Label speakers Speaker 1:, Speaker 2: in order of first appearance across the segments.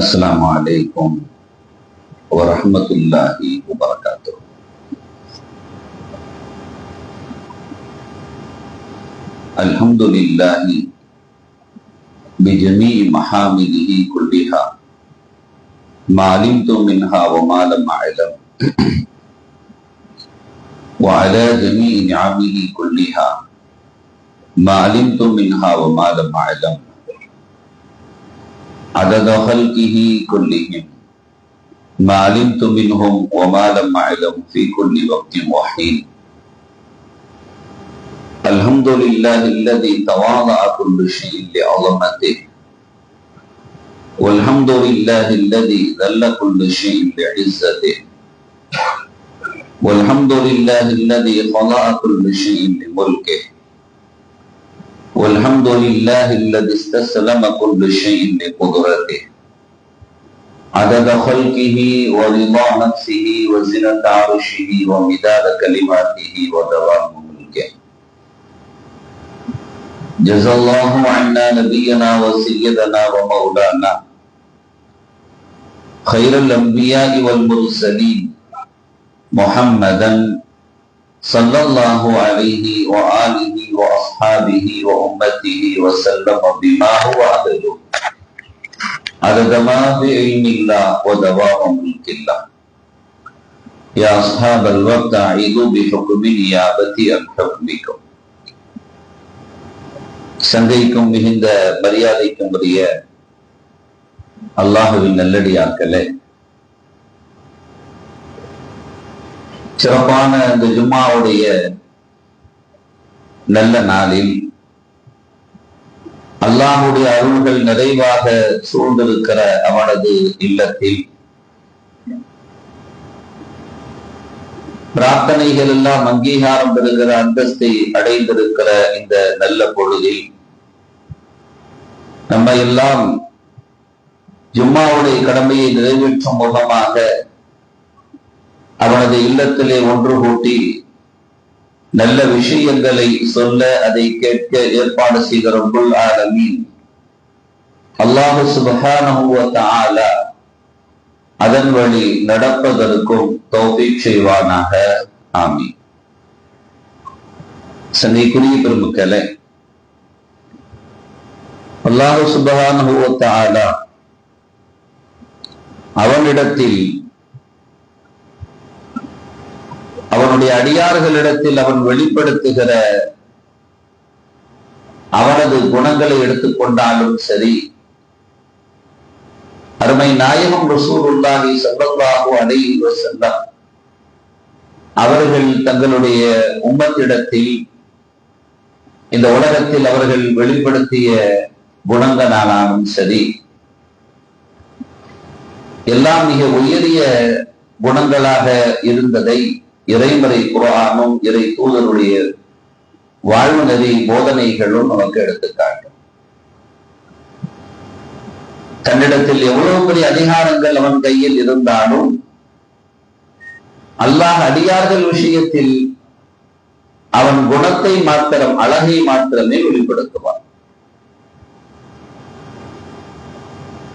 Speaker 1: السلام عليكم ورحمة الله وبركاته. الحمد لله بجميع محامده كلها ما علمت منها وما لم أعلم وعلى جميع نعمه كلها ما علمت منها وما لم أعلم عدد خلقه كلهم ما علمت منهم وما لم أعلم في كل وقت وحين. الحمد لله الذي تواضع كل شيء لعظمته والحمد لله الذي ذل كل شيء لعزته والحمد لله الذي خلق كل شيء لملكه والحمد لله الذي استسلم كل شيء لقدرته عدد خلقه ورضا نفسه وزنة عرشه ومداد كلماته ودوام ملكه. جزا الله عنا نبينا وسيدنا ومولانا خير الأنبياء والمرسلين محمدا صلى الله عليه وآله وأصحابه وأمته وسلم بما هو أهله عدد ما في علم الله ودوام ملك الله. يا أصحاب الوقت أعيذوا بحكم نيابتي عن حكمكم. சங்கைக்கும் மிகுந்த மரியாதைக்கும் உரிய அல்லாஹுவின் நல்லடியார்களே, சிறப்பான இந்த ஜும்மாவுடைய நல்ல நாளில் அல்லாஹுடைய அருள்கள் நிறைவாக சூழ்ந்திருக்கிற அவனது இல்லத்தில் பிரார்த்தனைகள் எல்லாம் அங்கீகாரம் பெறுகிற அந்தஸ்தை அடைந்திருக்கிற இந்த நல்ல பொழுதில் நம்ம எல்லாம் ஜும்மாவுடைய கடமையை நிறைவேற்றும் மூலமாக அவனது இல்லத்திலே ஒன்று கூட்டி நல்ல விஷயங்களை சொல்ல அதை கேட்க ஏற்பாடு செய்கிற ரப்புல் ஆலமீன் அல்லாஹ் சுப்ஹானஹு வ தஆலா அதன் வழி நடப்பதற்கும் தௌஃபீக் செய்வானாக. ஆமீன். சங்கைக்குரிய பெருமக்களே, அல்லாஹ் சுப்ஹானஹு வ தஆலா அவனிடத்தில் அவனுடைய அடியார்களிடத்தில் அவன் வெளிப்படுத்துகிற அவனது குணங்களை எடுத்துக்கொண்டாலும் சரி, அருமை நாயகம் ரசூலுல்லாஹி ஸல்லல்லாஹு அலைஹி வஸல்லம் அவர்கள் தங்களுடைய உம்மத்திடத்தில் இந்த உலகத்தில் அவர்கள் வெளிப்படுத்திய குணங்களாலும் சரி, எல்லாம் மிக உயரிய குணங்களாக இருந்ததை இறைமறை குர்ஆனும் இறை தூதருடைய வாழ்வு நெறி போதனைகளும் நமக்கு எடுத்துக்காட்டும். தன்னிடத்தில் எவ்வளவு பெரிய அதிகாரங்கள் அவன் கையில் இருந்தாலும் அல்லாஹ் அடியார்கள் விஷயத்தில் அவன் குணத்தை மாத்திரம், அழகை மாத்திரமே வெளிப்படுத்துவான்.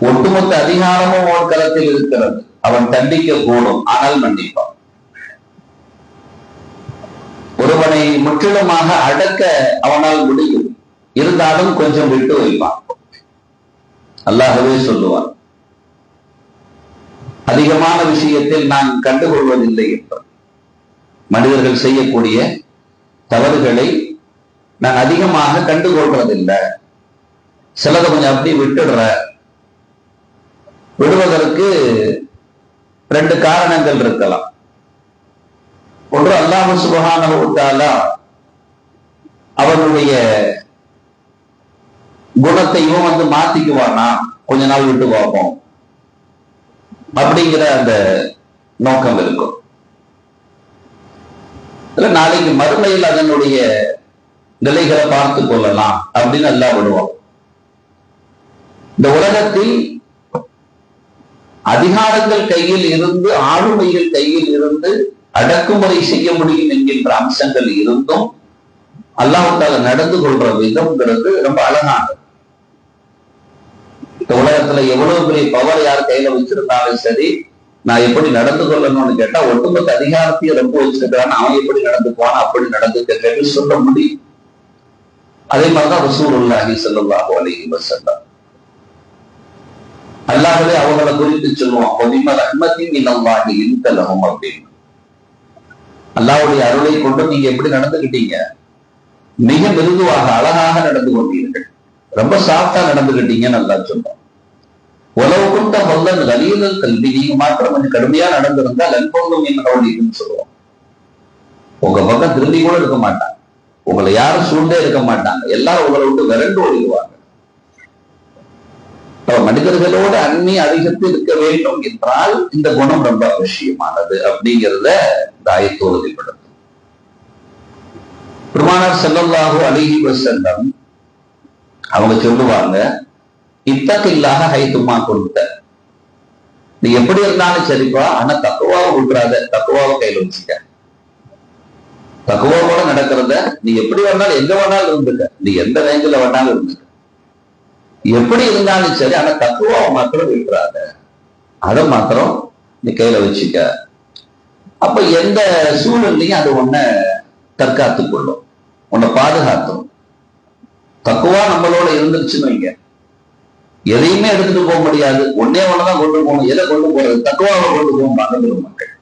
Speaker 1: ஒட்டுமொத்த அதிகாரமும் அவன் களத்தில் இருக்கிறது. அவன் தண்டிக்க கூடும், ஆனால் மன்னிப்பான். ஒருவனை முற்றிலுமாக அடக்க அவனால் முடியும், இருந்தாலும் கொஞ்சம் விட்டு வைப்பான். அல்லாஹ்வே சொல்லுவான், அதிகமான விஷயத்தில் நான் கண்டுகொள்வதில்லை என்றார். மனிதர்கள் செய்யக்கூடிய தவறுகளை நான் அதிகமாக கண்டுகொள்றதில்லை, சிலதை கொஞ்சம் அப்படி விட்டுடுற. விடுவதற்கு ரெண்டு காரணங்கள் இருக்கலாம். ஒன்று, அல்லாஹ் சுப்ஹானஹு வ தஆலா அவனுடைய குணத்தை இவன் மாத்திக்குவானா, கொஞ்ச நாள் விட்டு பார்ப்போம் அப்படிங்கிற அந்த நோக்கம் இருக்கும். நாளைக்கு மறுமையில் அதனுடைய நிலைகளை பார்த்து கொள்ளலாம் அப்படின்னு அல்லாஹ் விடுவான். இந்த உலகத்தில் அதிகாரங்கள் கையில் இருந்து, ஆளுமைகள் கையில் இருந்து அடக்குமுறை செய்ய முடியும் என்கின்ற அம்சங்கள் இருந்தும் அல்லாஹ் தஆலா நடந்து கொள்ற விதம்ங்கிறது ரொம்ப அழகானது. இந்த உலகத்துல எவ்வளவு பெரிய பவர் யார் கையில வச்சிருந்தாலும் சரி, நான் எப்படி நடந்து கொள்ளணும்னு கேட்டா ஒட்டுமொத்த அதிகாரத்தையும் ரொம்ப வச்சிருக்கிறான், அவன் எப்படி நடந்துக்குவான் அப்படி நடந்துக்க சொல்ல முடியும். அதே மாதிரிதான் ரசூலுல்லாஹி ஸல்லல்லாஹு அலைஹி வஸல்லம் அல்லாஹ்வே அவங்களை குறித்து சொல்லுவான், அப்படின்னு. அல்லாஹ்வுடைய அருளை கொண்டு நீங்க எப்படி நடந்துகிட்டீங்க, மிக மிருதுவாக அழகாக நடந்து கொண்டீர்கள், ரொம்ப சாஃப்டா நடந்துகிட்டீங்கன்னு அல்லாஹ் சொல்றான். உலவு கொண்ட வல்லன் கலீலல் கல்வி, நீங்க மாத்திரம் கொஞ்சம் கடுமையா நடந்திருந்தா லன்பொங்கும் என்று சொல்லுவோம். உங்க பக்கம் திரும்பி கூட இருக்க மாட்டாங்க, உங்களை யாரும் சூழ்ந்தே இருக்க மாட்டாங்க, எல்லாரும் உங்களை விட்டு விரண்டு ஓடிடுவாங்க. மனிதர்களோடு அந்நிய அதிகத்து இருக்க வேண்டும் என்றால் இந்த குணம் ரொம்ப அவசியமானது அப்படிங்கிறத இந்த ஆயத்து உறுதிப்படுத்தும். பெருமானார் ஸல்லல்லாஹு அலைஹி வஸல்லம் அவங்க சொல்லுவாங்க, இத்தகில்லாஹ ஹைதுமா குன்த, நீ எப்படி இருந்தாலும் சரிப்பா, ஆனா தக்குவாவை விட்டுறாத, தக்குவாவை கையில வச்சுக்க. தக்குவாவோட நடக்கிறத நீ எப்படி வேணாலும் எங்க வேணாலும் இருந்துக்க, நீ எந்த ரேஞ்சில வேணாலும் இருந்துக்க, எப்படி இருந்தாலும் சரி, ஆனா தக்குவாவை மாத்திரம் விட்டுறாத, அதை மாத்திரம் நீ கையில வச்சுக்க. அப்ப எந்த சூழல்லையும் அது உன்னை தற்காத்துக் கொள்ளும், உன்னை பாதுகாத்தும். தக்குவா நம்மளோட இருந்துருச்சுன்னு வைங்க, எதையுமே எடுத்துட்டு போக முடியாது, ஒன்னே ஒண்ணுதான் கொண்டு போகணும். எதை கொண்டு போறது? தக்குவாவை கொண்டு போகும் மக்கள்.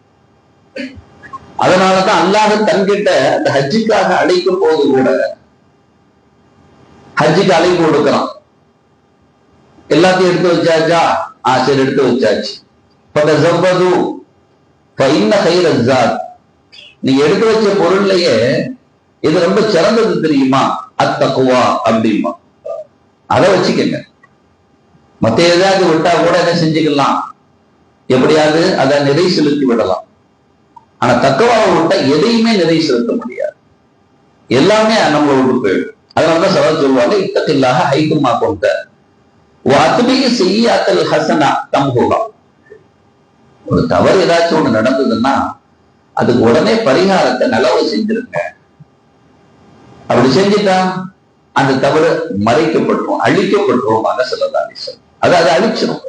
Speaker 1: அதனாலதான் அல்லாஹ் தன்கிட்ட அந்த ஹஜ்ஜுக்காக அழைக்கும் போது கூட ஹஜ்ஜுக்கு அழைப்பு கொடுக்கிறான். எல்லாத்தையும் எடுத்து வச்சாச்சா? சரி, எடுத்து வச்சாச்சு. நீங்க எடுத்து வச்ச பொருள்லயே இது ரொம்ப சிறந்தது தெரியுமா, அத்தக்குவா அப்படிமா, அதை வச்சுக்கங்க. மத்த ஏதாவது விட்டா கூட என்ன செஞ்சுக்கலாம், எப்படியாவது அதை நிறை செலுத்தி விடலாம். ஆனா தக்குவாவை விட்டா எதையுமே நிறை செலுத்த முடியாது, எல்லாமே நம்மளை விட்டு போயிடும். அதனாலதான் சவால் சொல்லுவாங்க, இத்தகில்லாஹ ஹைதுமா குன்த வஅத்பிஇ ஸய்யிஅத்தல் ஹஸனா தம்ஹுஹா. ஒரு தவறு ஏதாச்சும் ஒண்ணு நடந்ததுன்னா அதுக்கு உடனே பரிகாரத்தை நலவு செஞ்சிருங்க. அப்படி செஞ்சுட்டா அந்த தவறு மறைக்கப்பட்டுரும், அழிக்கப்பட்டுரும். அதை அழிச்சிடும்.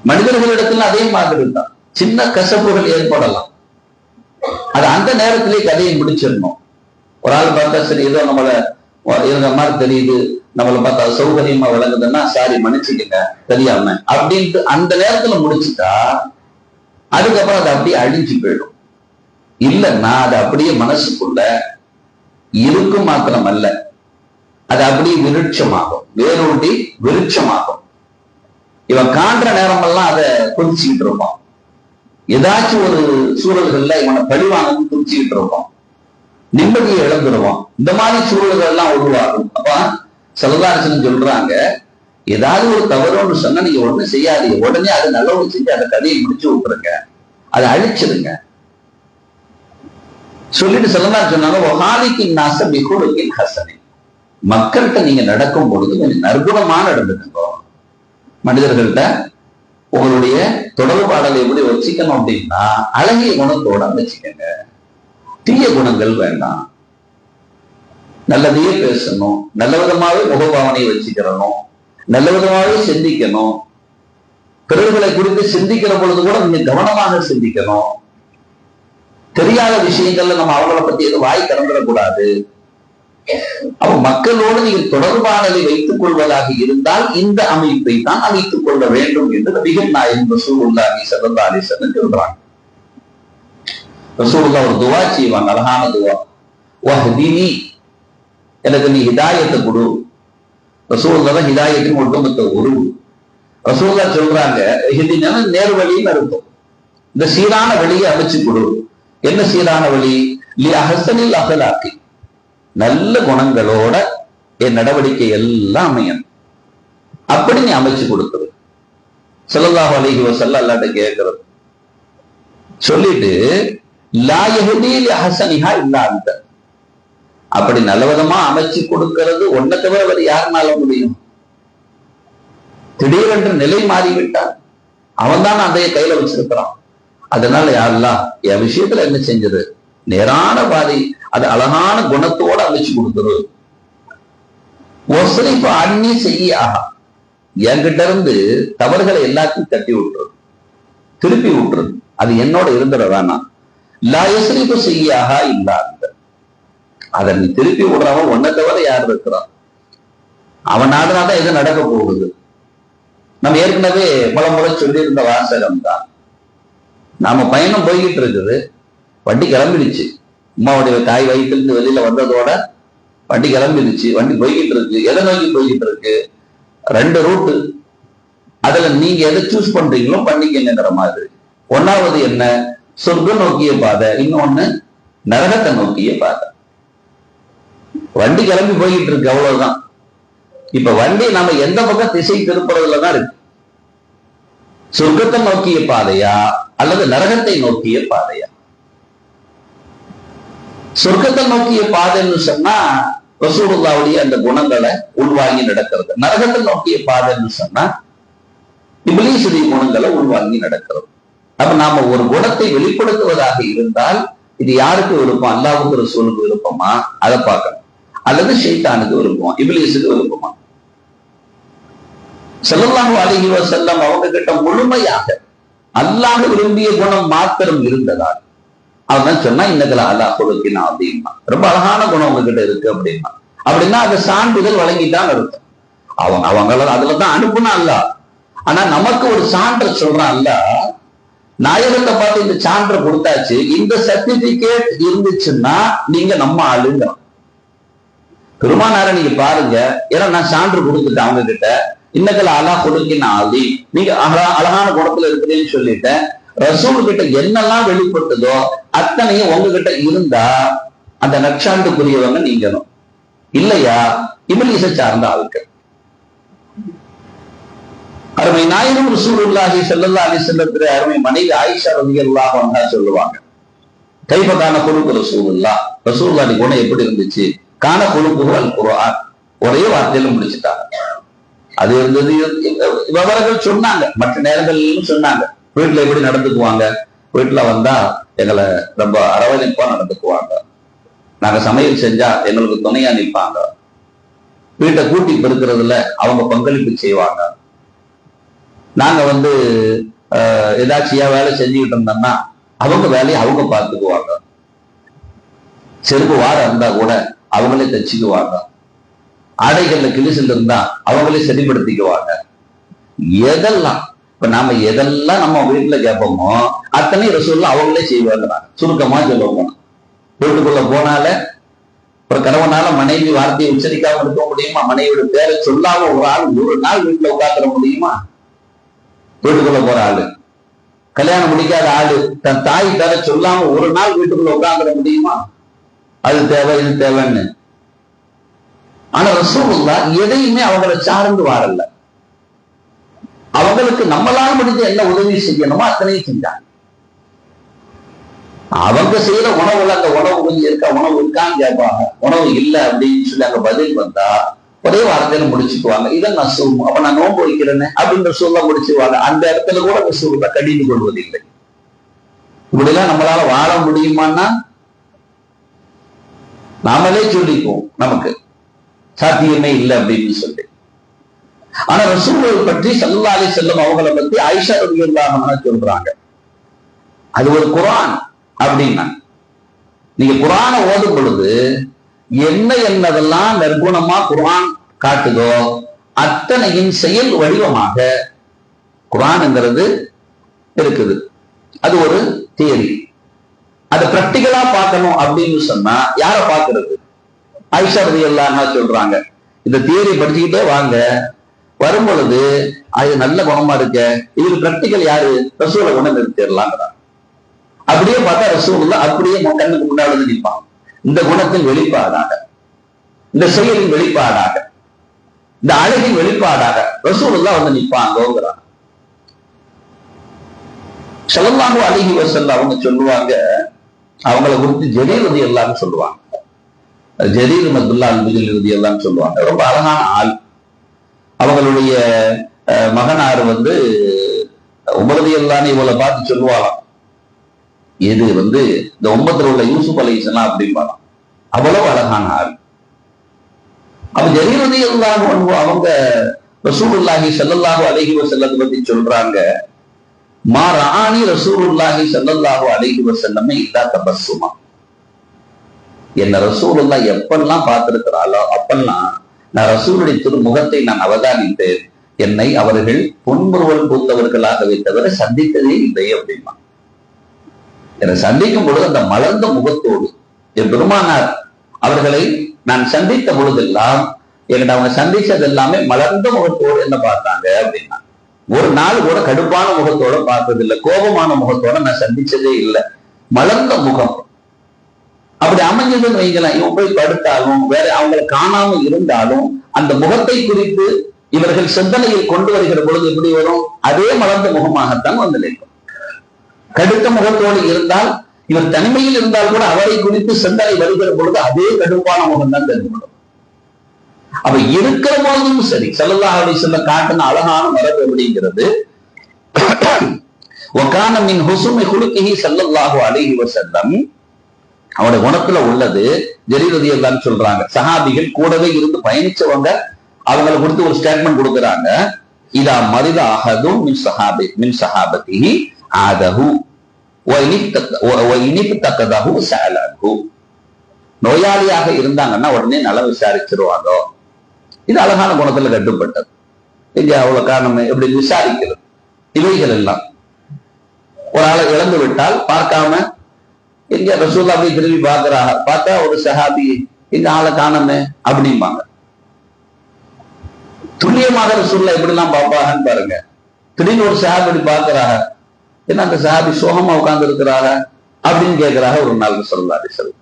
Speaker 1: மனிதர்களிடத்துல அதே மாதிரி தான் சின்ன கசப்புகள் ஏற்படலாம், அது அந்த நேரத்திலே கதையை முடிச்சிடணும். ஒரு ஆள் பார்த்தா சரி ஏதோ நம்மளை இருந்த மாதிரி தெரியுது, நம்மளை பார்த்தா சௌகரியமா விளங்குதுன்னா சாரி மன்னிச்சுக்கங்க தெரியாம அப்படின்ட்டு அந்த நேரத்துல முடிச்சுட்டா அதுக்கப்புறம் அது அப்படியே அழிஞ்சு போயிடும். இல்லைன்னா அது அப்படியே மனசுக்குள்ள இருக்கும் மாத்திரம் அல்ல, அது அப்படியே விருட்சமாகும், வேரூண்டி விருட்சமாகும். இவன் காண்ற நேரமெல்லாம் அதை குதிச்சுக்கிட்டு இருப்பான், ஏதாச்சும் ஒரு சூழல்கள்ல இவனை பழிவாங்கன்னு குதிச்சுக்கிட்டு இருப்பான், நிம்மதியை இழந்துருவான். இந்த மாதிரி சூழல்கள் எல்லாம் உருவாகும். அப்ப சல்லல்லாஹு சொல்றாங்க, ஏதாவது ஒரு தவறுன்னு சொன்னா நீங்க ஒண்ணு செய்யாதீங்க, உடனே அது நல்லவங்க செஞ்சு அந்த கதையை முடிச்சு விட்டுருங்க, அதை அழிச்சிருங்க சொல்லிட்டு ஸல்லல்லாஹு சொன்னாங்க, வஹாலிகின் நாஸ பிகுலுகின் ஹஸனின், மக்கள்கிட்ட நீங்க நடக்கும் பொழுது கொஞ்சம் நற்குணமா நடந்துக்கோ. மனிதர்கள்ட்ட உங்களுடைய தொடர்பாடலை எப்படி வச்சுக்கணும் அப்படின்னா அழகிய குணத்தோட வச்சுக்கங்க, தீய குணங்கள் வேண்டாம். நல்லதையே பேசணும், நல்ல விதமாவே முகபாவனையை வச்சுக்கிறணும், நல்ல விதமாவே சிந்திக்கணும். பிறர்களை குறித்து சிந்திக்கிற பொழுது கூட நீங்க கவனமாக சிந்திக்கணும். தெரியாத விஷயங்கள்ல நம்ம அவங்கள பத்தி எதுவும் வாய் திறந்துடக்கூடாது. அப்ப மக்களோடு நீங்கள் தொடர்பாடலை வைத்துக் கொள்வதாக இருந்தால் இந்த அமைப்பை தான் அமைத்துக் கொள்ள வேண்டும் என்று நபிகள் நாயகம் ரசூலுல்லாஹி ஸல்லல்லாஹு அலைஹி வஸல்லம் சொல்றாங்க. ரசூலுல்லாஹ் ஒரு துவா செய்வாங்க, அழகான துவா, வஹ்தினி, எனக்கு நீ ஹிதாயத்தை கொடு. ரசூலுல்லாஹ் தான் ஹிதாயத்தின் ஒட்டுமொத்த உருவு. ரசூலுல்லாஹ் சொல்றாங்க, ஹிதினா நேர் வழின்னு அர்த்தம், இந்த சீரான வழியை அமைச்சு கொடு. என்ன சீரான வழி? லி அஹ்ஸனில் அஹ்லாகி, நல்ல குணங்களோட என் நடவடிக்கை எல்லாம் அமையணும், அப்படி நீ அமைச்சு கொடுக்குறது. ஸல்லல்லாஹு அலைஹி வஸல்லம் அல்லாஹ்ட்ட கேட்கிறது. சொல்லிட்டு லா யஹ்தி லி அஹ்ஸனிஹா இல்லா அன்த, அப்படி நல்லவிதமா அமைச்சு கொடுக்கிறது ஒன்ன தவிர வேறு யாருனால முடியும்? திடீரென்று நிலை மாறிவிட்டார், அவன் தான் அதைய கையில வச்சிருக்கிறான். அதனால யாரெல்லாம் என் விஷயத்துல என்ன செஞ்சது? நேரான பாதை, அது அழகான குணத்தோட அமைச்சு கொடுத்துரு. ஒசரிப்பு அண்ணி செய்ய, என்கிட்ட இருந்து தவறுகளை எல்லாத்தையும் தட்டி விட்டுறது, திருப்பி விட்டுறது. அது என்னோட இருந்துடதானா லாயசரிப்பு செய்யாக இல்லாத அதை நீ திருப்பி விடுறவன் ஒன்ன தவிர யார் இருக்கிறான்? அவன் நாடுனாதான் எது நடக்க போகுது. நம்ம ஏற்கனவே பல முறை சொல்லியிருந்த வாசகம் தான். நாம பயணம் போய்கிட்டு இருக்குது, வண்டி கிளம்பிடுச்சு. அம்மாவுடைய தாய் வயிற்றிலிருந்து வெளியில வந்ததோட வண்டி கிளம்பிடுச்சு. வண்டி போய்கிட்டு இருக்கு. எதை நோக்கி போய்கிட்டு இருக்கு? 2 ரூட்டு. அதுல நீங்க எதை சூஸ் பண்றீங்களோ பண்ணிக்கங்கிற மாதிரி. ஒன்னாவது என்ன? சொர்க்கம் நோக்கிய பாதை, இன்னொன்னு நரகத்தை நோக்கிய பாதை. வண்டி கிளம்பி போய்கிட்டு இருக்கு, அவ்வளவுதான். இப்ப வண்டி நம்ம எந்த பக்கம் திசை திருப்புறதுலதான் இருக்கு. சொர்க்கத்தை நோக்கிய பாதையா அல்லது நரகத்தை நோக்கிய பாதையா? சொர்க்கத்தை நோக்கிய பாதைன்னு சொன்னா ரசூலுல்லாஹ்வுடைய அந்த குணங்களை உள்வாங்கி நடக்கிறது. நரகத்தை நோக்கிய பாதைன்னு சொன்னா இப்லீஸுடைய குணங்களை உள்வாங்கி நடக்கிறது. அப்ப நாம ஒரு குணத்தை வெளிப்படுத்துவதாக இருந்தால் இது யாருக்கு விருப்பம்? அல்லாஹ்வுக்கு ரசூலுக்கு விருப்பமா? அதை பார்க்கணும். அல்லது ஷைத்தானுக்கு விருப்பமா, இப்லீஸுக்கு விருப்பமா? ஸல்லல்லாஹு அலைஹி வஸல்லம் அவங்க கிட்ட முழுமையாக அல்லாஹ் விரும்பிய குணம் மாத்திரம் இருந்ததால் அவன் சொன்னா இன்னக்கல அல்லாஹ் கொடுக்கினா அப்படின்னா ரொம்ப அழகான குணம் உங்ககிட்ட இருக்கு அப்படின்னா அந்த சான்றிதழ் வழங்கிட்டான் அர்த்தம். அவங்கள அதுலதான் அனுப்புனா அல்ல. ஆனா நமக்கு ஒரு சான்று சொல்றான் அல்ல. நாயகத்தை பார்த்து இந்த சான்றை கொடுத்தாச்சு, இந்த சர்டிபிகேட் இருந்துச்சுன்னா நீங்க நம்ம ஆளுங்க. பெருமானார நீங்க பாருங்க, ஏன்னா நான் சான்று கொடுத்துட்டேன் அவங்க கிட்ட. இன்னக்கல அல்லாஹ் கொடுக்கினா ஆதி, நீங்க அழகான குணத்துல இருக்கிறேன்னு சொல்லிட்டேன். ரசூல் கிட்ட என்னெல்லாம் வெளிப்பட்டதோ அத்தனையும் உங்ககிட்ட இருந்தா அந்த நற்சான்றுக்குரியவங்க நீங்களும். இல்லையா இப்லீஸை சார்ந்த ஆட்கள். அருமை நாயகம் ரசூலுல்லாஹி ஸல்லல்லாஹு அலைஹி வஸல்லம் அருமை மனைவி ஆயிஷா ரலியல்லாஹு அன்ஹா சொல்லுவாங்க, கைஃப கான குலுகு ரசூலுல்லாஹ், ரசூலுல்லாஹி குணம் எப்படி இருந்துச்சு? கான குலுகு அல் குர்ஆன். ஒரே வார்த்தையில முடிச்சுட்டாங்க. அது இருந்தது. விவரங்கள் சொன்னாங்க, மற்ற நேரங்களிலும் சொன்னாங்க. வீட்டுல எப்படி நடந்துக்குவாங்க? வீட்டுல வந்தா எங்களை ரொம்ப அரவணைப்பா நடந்துக்குவாங்க. நாங்க சமையல் செஞ்சா எங்களுக்கு துணையா நிற்பாங்க. வீட்டை கூட்டி பெருக்கிறதுல அவங்க பங்களிப்பு செய்வாங்க. நாங்க ஏதாச்சியா வேலை செஞ்சுக்கிட்டு இருந்தோம்னா அவங்க வேலையை அவங்க பார்த்துக்குவாங்க. செருப்பு வாரம் இருந்தா கூட அவங்களே தச்சுக்குவாங்க. ஆடைகள்ல கிழிசில் இருந்தா அவங்களே சரிப்படுத்திக்குவாங்க. எதெல்லாம் இப்ப நாம எதெல்லாம் நம்ம வீட்டுல கேட்போமோ அத்தனை ரசூலுல்லாஹ் அவங்களே செய்வாங்க. சுருக்கமா சொல்லுவோம். வீட்டுக்குள்ள போனால ஒரு கணவனால மனைவி வார்த்தையை உச்சரிக்காம இருக்க முடியுமா? மனைவியோட பேரை சொல்லாம ஒரு ஆள் ஒரு நாள் வீட்டுல உட்காந்துட முடியுமா? வீட்டுக்குள்ள போற ஆளு, கல்யாணம் முடிக்காத ஆளு தன் தாய் பேரை சொல்லாம ஒரு நாள் வீட்டுக்குள்ள உட்காந்துட முடியுமா? அது தேவை, இது தேவைன்னு. ஆனா ரசூலுல்லாஹ் எதையுமே அவங்களை சார்ந்து வாரல்ல. அவங்களுக்கு நம்மளால முடிஞ்ச என்ன உதவி செய்யணுமோ அத்தனையும் செஞ்சாங்க. அவங்க செய்யற உணவுல அந்த உணவு கொஞ்சம் இருக்கா, உணவு இருக்கான்னு கேட்பாங்க. உணவு இல்லை அப்படின்னு சொல்லி அங்க பதில் வந்தா ஒரே வார்த்தையில முடிச்சுக்குவாங்க, இதை நான் சொல்லுவோம். அப்ப நான் நோன்பு வைக்கிறேன்னு அப்படின்ற சொல்ல முடிச்சுக்குவாங்க. அந்த இடத்துல கூட ரசூலுல்லாஹ் கடிந்து கொள்வதில்லை. இப்படிலாம் நம்மளால வாழ முடியுமான்னா நாமளே சொல்லிக்குவோம், நமக்கு சாத்தியமே இல்லை அப்படின்னு சொல்லி. ஆனா ரசூலுல்லாஹ் பற்றி ஸல்லல்லாஹு அலைஹி வஸல்லம் அவங்களை பத்தி ஆயிஷா ரலியல்லாஹு அன்ஹா சொல்றாங்க, அது ஒரு குர்ஆன் அப்படின்னா. நீங்க குர்ஆனை ஓதும் பொழுது என்னதெல்லாம் நிர்குணமா குர்ஆன் காட்டுதோ அத்தனையின் செயல் வடிவமாக குர்ஆன்ங்கிறது இருக்குது. அது ஒரு தியரி. அதை பிராக்டிகலா பார்க்கணும் அப்படின்னு சொன்னா யார பார்க்கிறது? ஆயிஷா ரலியல்லாஹு அன்ஹா சொல்றாங்க, இந்த தியரி படிச்சுக்கிட்டே வாங்க, வரும் பொழுது அது நல்ல குணமா இருக்க, இதுக்கு பிராக்டிகல் யாரு? ரசூலை கொண்டு நிறுத்திடலாங்கிறாங்க. அப்படியே பார்த்தா ரசூலுல்லாஹ் அப்படியே கண்ணுக்கு முன்னாடி நிற்பாங்க. இந்த குணத்தின் வெளிப்பாடாக, இந்த செயலின் வெளிப்பாடாக, இந்த அழகின் வெளிப்பாடாக ரசூலுல்லாஹ் நிற்பாங்கிறாங்க. ஸல்லல்லாஹு அலைஹி வஸல்லம் அவங்க சொல்லுவாங்க, அவங்களை குறித்து ஜரீர் ரலியல்லாஹு சொல்லுவாங்க. ஜரீர் அப்துல்லாஹ் அல்-பஜலி ரலியல்லாஹு சொல்லுவாங்க, ரொம்ப அழகான ஆள். அவங்களுடைய மகனார் உமர் ரலியல்லாஹு இவளை பார்த்து சொல்லுவாராம், இது இந்த உம்மத்துல உள்ள யூசுப் அலைஹிஸ்ஸலாம் அப்படிம்பாராம். அவ்வளவு அழகான ஆள். அப்ப ஜரீர் ரலியல்லாஹு அவங்க ரசூலுல்லாஹி ஸல்லல்லாஹு அலைஹி வஸல்லம் பத்தி சொல்றாங்க, மா ரஆனி ரசூலுல்லாஹி ஸல்லல்லாஹு அலைஹி வஸல்லம் இல்லா தபஸ்ஸுமா. என்ன ரசூலுல்லாஹ் எப்பெல்லாம் பார்த்திருக்கிறாளோ அப்பெல்லாம் நான் ரசூலுடைய திருமுகத்தை நான் அவதானித்தேன், என்னை அவர்கள் புன்முறுவல் பூத்தவர்களாகவே தவிர சந்தித்ததே இல்லை அப்படின்னா. என்னை சந்திக்கும் பொழுது அந்த மலர்ந்த முகத்தோடு என் பெருமானார் அவர்களை நான் சந்தித்த பொழுதெல்லாம் என்கிட்ட அவங்க சந்திச்சது எல்லாமே மலர்ந்த முகத்தோடு என்ன பார்த்தாங்க அப்படின்னா. ஒரு நாள் கூட கடுப்பான முகத்தோட பார்த்தது இல்லை, கோபமான முகத்தோட நான் சந்திச்சதே இல்லை, மலர்ந்த முகம். அப்படி அமைஞ்சதுன்னு வைக்கலாம், இவன் போய் படுத்தாலும் வேற அவங்களை காணாம இருந்தாலும் அந்த முகத்தை குறித்து இவர்கள் சிந்தனையில் கொண்டு வருகிற பொழுது எப்படி வரும்? அதே மலர்ந்த முகமாகத்தான் வந்து நிற்கும். கடுத்த முகத்தோடு இருந்தால், இவர் தனிமையில் இருந்தால் கூட அவரை குறித்து சிந்தனை வருகிற பொழுது அதே கடுப்பான முகம் தான் தெரிஞ்சுக்கணும். அப்ப இருக்கிற போதும் சரி, ஸல்லல்லாஹு அலைஹி வஸல்லம் காட்டின அழகான மரபு அப்படிங்கிறது வகான மின் ஹுஸ்னி குலுகிஹி ஸல்லல்லாஹு அலைஹி வஸல்லம், அவருடைய குணத்துல உள்ளது. ஜரீர் ரலியல்லாஹு அன்ஹு சொல்றாங்க, சஹாபிகள் கூடவே இருந்து பயணிச்சவங்க அவங்களை கொடுத்து ஒரு ஸ்டேட்மெண்ட் கொடுக்குறாங்க, இதா மரித அஹதும் மின் ஸஹாபத்திஹி ஆதஹு வ இனிப்தகதஹு ஸஅலஹு. நோயாளியாக இருந்தாங்கன்னா உடனே நலம் விசாரிச்சிருவாங்க. இது அழகான குணத்துல கட்டுப்பட்டது. இங்க அவ்வளவு காரணம் எப்படி விசாரிக்கிறது, இவைகள் எல்லாம். ஒரு ஆளை இழந்து விட்டால் பார்க்காம எங்க ரசூலுல்லாஹ் அப்படி திரும்பி பார்க்கிறாங்க, பார்த்தா ஒரு சஹாபி எங்க ஆளை காணமே அப்படிம்பாங்க. துல்லியமாக ரசூலுல்லாஹ் எப்படி எல்லாம் பார்ப்பாங்கன்னு பாருங்க. திடீர்னு ஒரு சஹாபி பார்க்கிறாங்க, என்ன அந்த சஹாபி சோகமா உட்கார்ந்து இருக்கிறாங்க அப்படின்னு கேட்கிறாங்க. ஒரு நாள் ஸல்லல்லாஹு அலைஹி வஸல்லம்,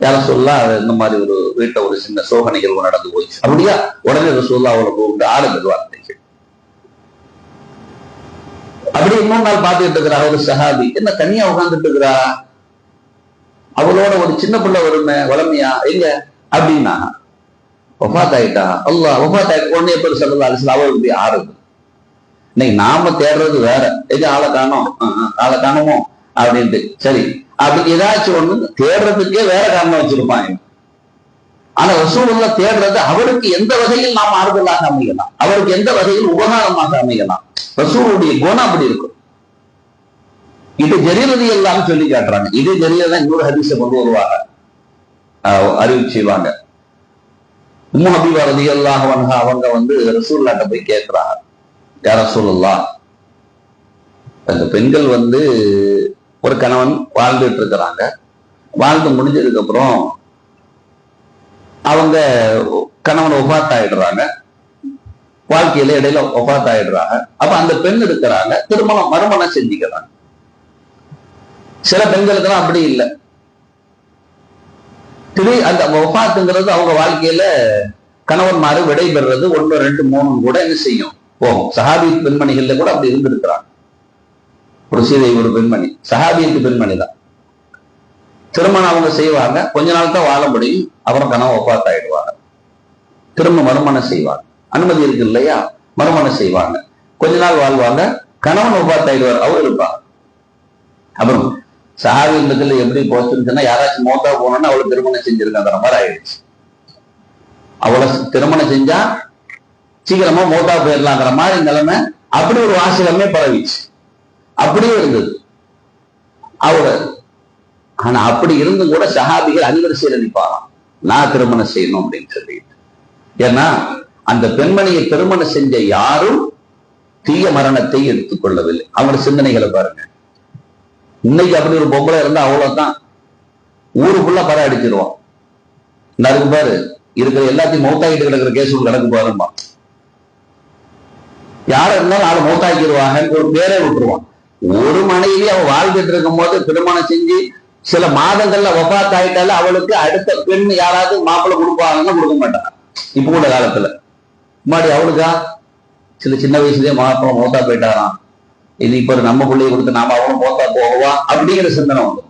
Speaker 1: யார சொல்லலாம் இந்த மாதிரி ஒரு வீட்டை ஒரு சின்ன சோக நிகழ்வு நடந்து போயிடுச்சு அப்படியா, உடனே ரசூலுல்லாஹ் அவளை கூப்பிட்டு ஆளுங்க வார்த்தைகள். அப்படி இன்னொரு நாள் பார்த்துட்டு இருக்கிறா ஒரு சஹாபி, என்ன தனியா உட்கார்ந்துட்டு இருக்கிறா, அவளோட ஒரு சின்ன பிள்ளை வருமே வளமையா எங்க அப்படின்னா, வஃபாத் ஆயிட்டா. அல்லாஹ் வஃபாத் ஆயிட்டு உடனே பேர் ஸல்லல்லாஹு அலைஹி வஸல்லம் அவளுக்கு ஆறுது. இன்னைக்கு நாம தேடுறது வேற, எது ஆளை காணோம் ஆளை காணமோ அப்படின்ட்டு. சரி, அப்படி ஏதாச்சும் ஒண்ணு தேடுறதுக்கே வேற காரணம் வச்சிருப்பாங்க. ஆனா ரசூலுல்லாஹ் தேடுறது அவருக்கு எந்த வகையில் நாம் ஆறுதலாக அமையலாம், அவருக்கு எந்த வகையில் உபகாரமாக அமையலாம். ரசூலுடைய குணம் அப்படி இருக்கும். இது ஜரீர் ரலியல்லாஹு சொல்லி காட்டுறாங்க. இது ஜரீர் தான் இன்னொரு ஹதீஸை கொண்டு வருவாங்க, அறிவிச்சு செய்வாங்க. உம்மு ஹபீபா ரலியல்லாஹு அன்ஹா அவங்க வந்து ரசூலுல்லாஹ்ட்ட போய் கேட்கிறாங்க, யா ரசூலுல்லாஹ், அந்த பெண்கள் வந்து ஒரு கணவன் வாழ்ந்துட்டு இருக்கிறாங்க, வாழ்ந்து முடிஞ்சதுக்கு அப்புறம் அவங்க கணவன் வஃபாத் ஆயிடுறாங்க, வாழ்க்கையில இடையில வஃபாத் ஆயிடுறாங்க. அப்ப அந்த பெண் இருக்கிறாங்க, மறுமணம் செஞ்சுக்கிறாங்க. சில பெண்களுக்கு அப்படி இல்லை, அந்த வஃபாத்துங்கிறது அவங்க வாழ்க்கையில கணவன்மாரு விடை பெறுறது 1 2 3 கூட என்ன செய்யும் போகும். சஹாபி பெண்மணிகள்ல கூட அப்படி இருந்திருக்கிறாங்க. ஒரு சீதை ஒரு பெண்மணி, சஹாபியத்து பெண்மணி தான். திருமணம் அவங்க செய்வாங்க, கொஞ்ச நாள் தான் வாழ முடியும், அப்புறம் கணவன் வஃபாத் ஆயிடுவாங்க. திரும்ப மறுமணம் செய்வாங்க, அனுமதி இருக்கு இல்லையா, மறுமணம் செய்வாங்க, கொஞ்ச நாள் வாழ்வாங்க, கணவன் வஃபாத் ஆயிடுவார், அவர் இருப்பாங்க. அப்புறம் சஹாபி இடத்துல எப்படி போச்சுன்னு சொன்னா, யாராச்சும் மௌத்தா போனோம்னா அவளுக்கு திருமணம் செஞ்சிருக்காங்கிற மாதிரி ஆயிடுச்சு. அவளை திருமணம் செஞ்சா சீக்கிரமா மௌத்தா போயிடலாங்கிற மாதிரி நிலைமை, அப்படி ஒரு வாசகமே பரவிச்சு. அப்படியே இருந்தது அவரு. ஆனா அப்படி இருந்தும் கூட சஹாபிகள் அனிவர்சரி நிற்பாராம், நான் திருமணம் செய்யணும் அப்படின்னு சொல்லிட்டு. ஏன்னா அந்த பெண்மணியை திருமணம் செஞ்ச யாரும் தீய மரணத்தை எடுத்துக்கொள்ளவில்லை. அவங்களோட சிந்தனைகளை பாருங்க. இன்னைக்கு அப்படி ஒரு பொம்பளை இருந்தா அவ்வளவுதான், ஊருக்குள்ள படம் அடிச்சிருவோம். அதுக்கு பாரு இருக்கிற எல்லாத்தையும் மௌத்தாக்கிட்டு கிடக்கிற கேஸ் கிடக்கு பாருமா, யாரும் இருந்தாலும் ஆளை மௌத்தாக்கிடுவாங்க, ஒரு பேரே விட்டுருவான். ஒரு மனைவி அவன் வாழ்ந்துட்டு இருக்கும் போது திருமணம் செஞ்சு சில மாதங்கள்ல வஃபாத் ஆயிட்டால அவளுக்கு அடுத்த பெண் யாராவது மாப்பிள்ளை கொடுப்பாங்கன்னா கொடுக்க மாட்டாங்க. இப்ப கூட காலத்துல முன்னாடி அவளுக்கா சின்ன வயசுலயே மாப்பிள்ளை மௌத்தா போயிட்டாராம், இது இப்ப நம்ம பிள்ளைய கொடுத்து நாம அவனும் மௌத்தா போகவா அப்படிங்கிற சிந்தனை வந்து.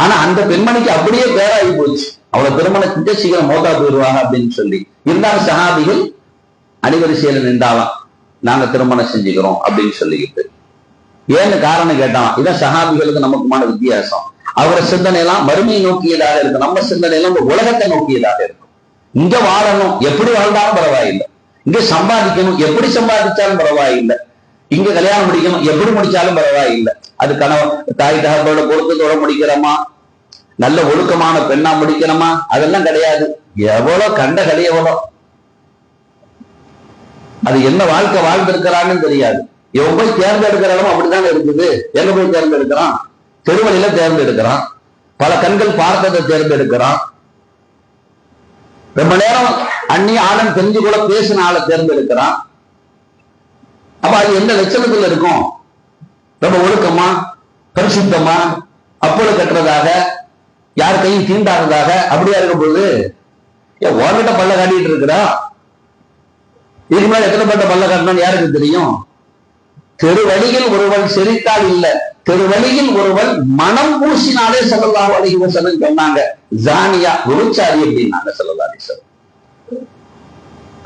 Speaker 1: ஆனா அந்த பெண்மணிக்கு அப்படியே பேராகி போச்சு, அவளை திருமணம் செஞ்சு சீக்கிரம் மௌத்தா போயிடுவாங்க அப்படின்னு சொல்லி. இருந்தாலும் சஹாபிகள் அணிவரிசையில நின்றாலாம், நாங்க திருமணம் செஞ்சுக்கிறோம் அப்படின்னு சொல்லிக்கிட்டு. ஏன்னு காரணம் கேட்டான், இதான் சஹாபிகளுக்கு நமக்குமான வித்தியாசம். அவரை சிந்தனை எல்லாம் மறுமையை நோக்கியதாக இருக்கும், நம்ம சிந்தனை எல்லாம் உலகத்தை நோக்கியதாக இருக்கும். இங்க வாழணும், எப்படி வாழ்ந்தாலும் பரவாயில்லை, இங்க சம்பாதிக்கணும், எப்படி சம்பாதிச்சாலும் பரவாயில்லை. இங்க கல்யாணம் முடிக்கணும், எப்படி முடிச்சாலும் பரவாயில்லை. அது கணவன் தாய் தகப்போட பொருத்தத்தோட முடிக்கிறோமா, நல்ல ஒழுக்கமான பெண்ணா முடிக்கணுமா, அதெல்லாம் கிடையாது. எவ்வளவு கண்ட கலை எவ்வளோ, அது என்ன வாழ்க்கை வாழ்ந்திருக்கிறான்னு தெரியாது. இவன் போய் தேர்ந்தெடுக்கிற இடம் அப்படித்தானே இருக்குது. எங்க போய் தேர்ந்தெடுக்கிறான்? தெருவழியில தேர்ந்தெடுக்கிறான், பல கண்கள் பார்த்ததை தேர்ந்தெடுக்கிறான், ரொம்ப நேரம் அந்நிய ஆளும் தெரிஞ்சு கூட பேசின ஆளை தேர்ந்தெடுக்கிறான். அப்ப அது எந்த லட்சணத்துல இருக்கும்? ரொம்ப ஒழுக்கமா, பரிசுத்தமா, அப்பொழு கட்டுறதாக, யார் கையும் தீண்டாததாக அப்படியா இருக்கும் பொழுது உன்கிட்ட பல்ல காட்டிட்டு இருக்கிறா. இதுக்கு மேல எத்தனை பட்ட பல்ல காட்டணும்னு யாருக்கு தெரியும்? தெருவழியில் ஒருவன் சிரித்தால் இல்ல, தெருவழியில் ஒருவன் மனம் பூசினாலே ஸல்லல்லாஹு அலைஹி வஸல்லம் சொன்னாங்க. ஜானியா, விபச்சாரி அப்படின்னாங்க ஸல்லல்லாஹு அலைஹி வஸல்லம்.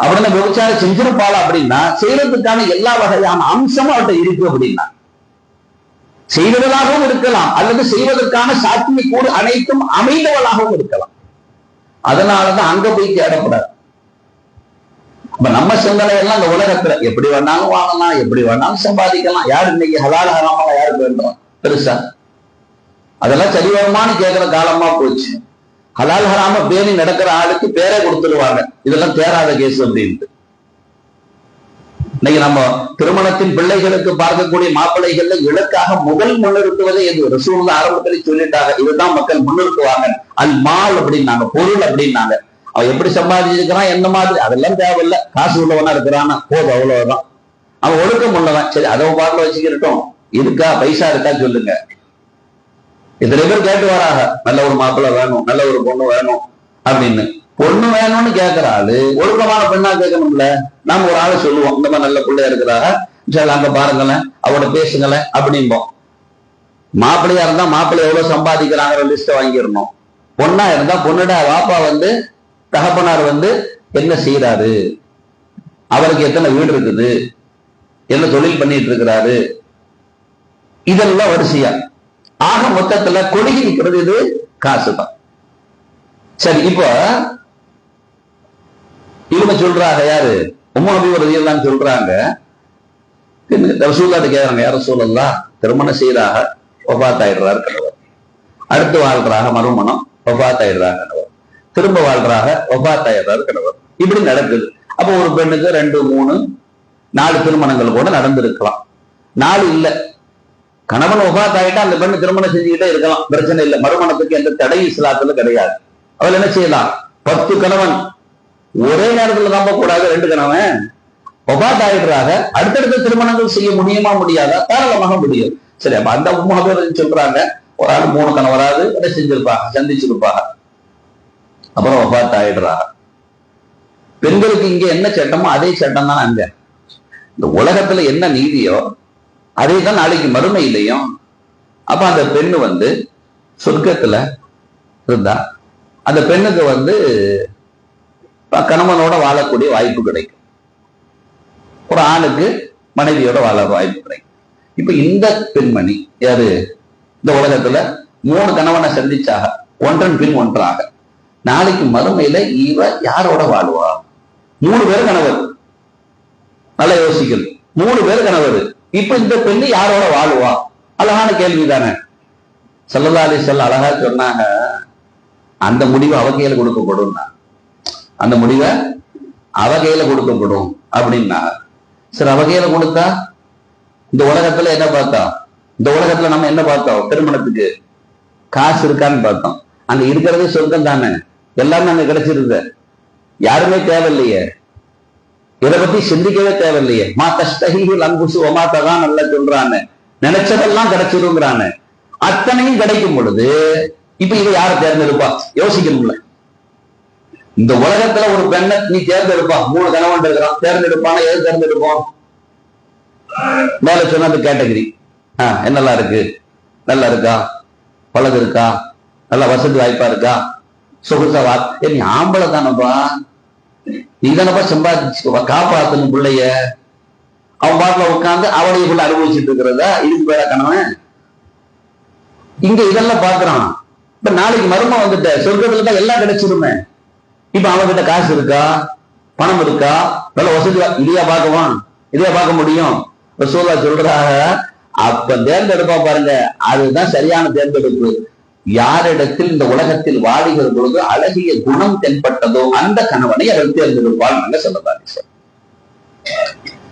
Speaker 1: அப்படின்னா விபச்சாரி செஞ்சிருப்பாளா அப்படின்னா செய்யறதுக்கான எல்லா வகையான அம்சமும் அவர்கிட்ட இருக்கு அப்படின்னா. செய்வதாகவும் இருக்கலாம், அல்லது செய்வதற்கான சாத்தியக்கூறு அனைத்தும் அமைந்தவளாகவும் இருக்கலாம். அதனாலதான் அங்க போய் தேடப்படாது. அப்ப நம்ம சிந்தனை எல்லாம் இந்த உலகத்துல எப்படி வேணாலும் வாங்கலாம், எப்படி வேணாலும் சம்பாதிக்கலாம். யாரு இன்னைக்கு ஹலால் ஹராமா யாருக்கு வேண்டும் பெருசா? அதெல்லாம் சரி வருமானு கேட்கிற காலமா போச்சு. ஹலால் ஹராம பேணி நடக்கிற ஆளுக்கு பேரே கொடுத்துருவாங்க, இதெல்லாம் தேராத கேஸ் அப்படின்ட்டு. இன்னைக்கு நம்ம திருமணத்தின் பிள்ளைகளுக்கு பார்க்கக்கூடிய மாப்பிள்ளைகள்ல இலக்காக முதல் முன்னிறுத்துவதே எது? ரசூலுல்லாஹ் ஆரம்பத்திலே சொல்லிட்டாங்க, இதுதான் மக்கள் முன்னிறுத்துவாங்க. அல் மால் அப்படின்னாங்க, பொருள் அப்படின்னாங்க. அவன் எப்படி சம்பாதிச்சிருக்கிறான், என்ன மாதிரி, அதெல்லாம் தேவையில்லை. காசு உள்ளவனா இருக்கிறான்னா போதும், அவ்வளவுதான். அவன் ஒழுக்கம் உள்ளவன், சரி அதை பாட்டில் வச்சுக்கிட்டோம். இருக்கா பைசா இருக்கா சொல்லுங்க. இத்தனை பேர் கேட்டு வராங்க, நல்ல ஒரு மாப்பிள்ளை வேணும், நல்ல ஒரு பொண்ணு வேணும் அப்படின்னு. பொண்ணு வேணும்னு கேட்கிற ஆளு ஒழுக்கமான பெண்ணா கேட்கணும்ல. நாம ஒரு ஆளு சொல்லுவோம், இந்த மாதிரி நல்ல பிள்ளையா இருக்கிறாங்க, சரி அங்க பாருங்களேன், அவட பேசுங்களேன் அப்படிம்போம். மாப்பிள்ளையா இருந்தா மாப்பிள்ளை எவ்வளவு சம்பாதிக்கிறாங்கிற லிஸ்ட வாங்கிடணும். பொண்ணா இருந்தா பொண்ணுட வாப்பா வந்து தகப்பனார் வந்து என்ன செய்யறாரு, அவருக்கு எத்தனை வீடு இருக்குது, என்ன தொழில் பண்ணிட்டு இருக்கிறாரு, இதெல்லாம் வரிசையா. ஆக மொத்தத்துல கொள்கை நிற்கிறது இது காசுதான். சரி, இப்ப இவங்க சொல்றாங்க, யாரு உம்மு ஹபீபா ரலியல்லாஹு சொல்றாங்க, ரசூலுல்லாஹ் கேக்குறாங்க, யார் ரசூலல்லாஹ் திருமணம் செய்யறாக வஃபாத் ஆயிடுறாரு கணவர், அடுத்து வாழ்றாக மறுமணம் வஃபாத் ஆயிடுறாங்க கணவர், திரும்ப வாழ்றாக வஃபாத் ஆயிடுறாரு கணவர், இப்படி நடக்குது. அப்ப ஒரு பெண்ணுக்கு 2, 3, 4 திருமணங்கள் கூட நடந்திருக்கலாம். 4 இல்ல, கணவன் வஃபாத் ஆயிட்டா அந்த பெண்ணு திருமணம் செஞ்சுக்கிட்டே இருக்கலாம், பிரச்சனை இல்லை. மறுமணத்துக்கு எந்த தடை இஸ்லாத்துல கிடையாது. அவள் என்ன செய்யலாம்? 10 கணவன் ஒரே நேரத்துல நம்ப கூடாது. 2 கணவன் வஃபாத் ஆயிடுறாங்க, அடுத்தடுத்த திருமணங்கள் செய்ய முடியுமா முடியாதா? தாராளமாக முடியும். சரி, அப்ப அந்த உம்மு ஹபீபா சொல்றாங்க, ஒரு ஆள் 3 கணவராது என்ன செஞ்சிருப்பாங்க, சந்திச்சிருப்பாங்க, அப்புறம் வஃபாத் ஆயிடுறாங்க. பெண்களுக்கு இங்க என்ன சட்டமோ அதே சட்டம் தான் அங்க. இந்த உலகத்துல என்ன நீதியோ அதே தான் நாளைக்கு மறுமையிலையும். அப்ப அந்த பெண்ணு வந்து சொர்க்கத்துல இருந்தா அந்த பெண்ணுக்கு வந்து கணவனோட வாழக்கூடிய வாய்ப்பு கிடைக்கும், ஒரு ஆணுக்கு மனைவியோட வாழ வாய்ப்பு கிடைக்கும். இப்ப இந்த பெண்மணி யாரு? இந்த உலகத்துல 3 கணவனை சந்திச்சாக, ஒன்றன் பின் ஒன்றாக. நாளைக்கு மறுமையில இவ யாரோட வாழுவா? 3 பேர் கணவர், நல்லா யோசிக்கணும், 3 பேர் கணவர். இப்ப இந்த பெண்ணு யாரோட வாழுவா? அழகான கேள்விதானே. ஸல்லல்லாஹு அலைஹி வஸல்லம் அழகா சொன்னாங்க, அந்த முடிவு அவ கையில கொடுக்கப்படும், அந்த முடிவை அவ கையில கொடுக்கப்படும் அப்படின்னா. சரி, அவ கையில கொடுத்தா இந்த உலகத்துல என்ன பார்த்தோம்? இந்த உலகத்துல நம்ம என்ன பார்த்தோம்? திருமணத்துக்கு காசு இருக்கான்னு பார்த்தோம். அங்க இருக்கிறதே சொர்க்கம் தானே, எல்லாமே அங்க கிடைச்சிருந்த, யாருமே தேவையில்லையே, இதை பத்தி சிந்திக்கவே தேவையில்லையே. மா தஸ்தஹீஹுல் அன்ஃபுஸு வமா தகான் நல்லா சொல்றானே, நினைச்சதெல்லாம் கிடைச்சிருங்கிறானே. அத்தனையும் கிடைக்கும் பொழுது இப்ப இதை யாரை தேர்ந்தெடுப்பா? யோசிக்கணும்ல. இந்த உலகத்துல ஒரு பெண்ணை நீ தேர்ந்தெடுப்பா, 3 கணவன் இருக்கிறான், தேர்ந்தெடுப்பான எது தேர்ந்தெடுப்போம்? மேல சொன்ன அந்த கேட்டகரி என்னெல்லாம் இருக்கு, நல்லா இருக்கா, பழகு இருக்கா, நல்லா வசதி வாய்ப்பா இருக்கா, சொகுசா நீ ஆம்பளை தானப்பா, நீ தானப்பா சம்பாதிச்சு காப்பாத்தணும் பிள்ளைய. அவன் பாட்டுல உட்காந்து அவளைய பிள்ளை அனுபவிச்சுட்டு இருக்கிறதா இதுக்கு பேரா கணவன்? இங்க இதெல்லாம் பாக்குறான். இப்ப நாளைக்கு மர்மம் வந்துட்ட சொர்க்கத்துல தான் எல்லாம் கிடைச்சிருமே. இப்ப அவன்கிட்ட காசு இருக்கா, பணம் இருக்கா, நல்ல வசதி, இதையா பார்க்குவான், இதையா பார்க்க முடியும்? ரசூலுல்லாஹ் சொல்றாங்க, அப்ப தேர்ந்தெடுப்பா பாருங்க, அதுதான் சரியான தேர்ந்தெடுப்பு. யாரிடத்தில் இந்த உலகத்தில் வாடுகிற பொழுது அழகிய குணம் தென்பட்டதோ அந்த கணவனை அவர் தேர்ந்தெடுப்பாள் சொல்லலாம்.